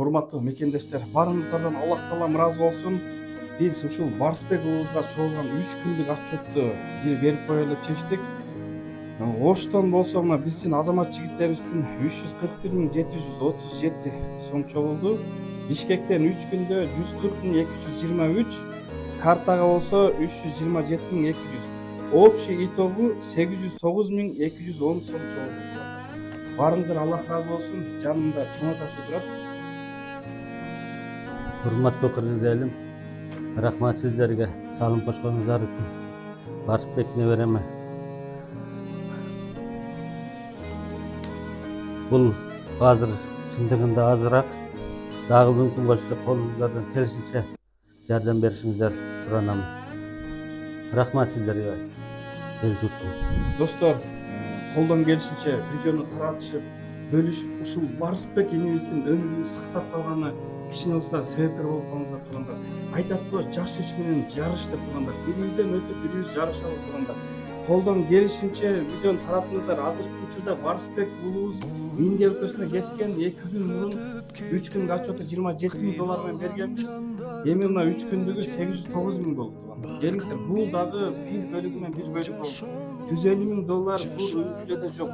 Урматтуу мекендештер, барыңыздардан Аллах Таалам ыраазы болсун. Биз ушул Барсбек уулубузга чогулган 3 күндүк отчетту берип коелу деп чечтик. Оштон болсо мына биздин азамат жигиттерибиздин 341.737 сом чогулду. Бишкектен 3 күндө 140.223, картага болсо 327.200. Общий итогу 809.210 сом чогулду. Барыңыздар, Аллах ыраазы болсун. Жанымда чоң атасы турат. Hurmatly kırgız elim, rahmat sizlerge salım koşkanızlar üçün. Barspek nevereme. Bul hazır şındığında azırak, dağı mümkün başka kolunuzlardan telişince yardım berişinizler suranamın. Rahmat sizlerge. Dostlar, koldan gelişince videonu taratışıp, bölüşüp, ушул Барсбек инибиздин өмүрүн сактап калганы кичине болсо себепкер болуп калыңыздар турганда. Айтат го, жаш иш менен жарыш деп турганда, бирибизден өтүп, бирибиз жарыша алып турганда. Колдон келишинче видеону таратыңыздар. Азыркы учурда Барсбек уулубуз Индия өлкөсүнө кеткен 2 күн мурун 3 күнгө отчету $27.000 менен бергенбиз. Эми мына 3 күндүгү 809.000 болду турганда. Келиңиздер, бул дагы бир бөлүгү менен бир бөлүк болду. $150.000 бул өлкөдө жок.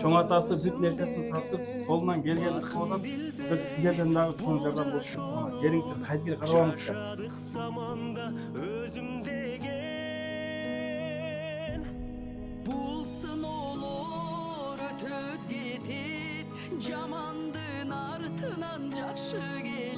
Чоң атасы бүт нерсесин сатып, колунан келгенин кылып атат. Бирок сиздерден дагы чоң жардам болушу керек. Келиңиздер, кайдыгер карабаңыздар. Bulsun olur ötöt getir, camandın artınan jakşı getir.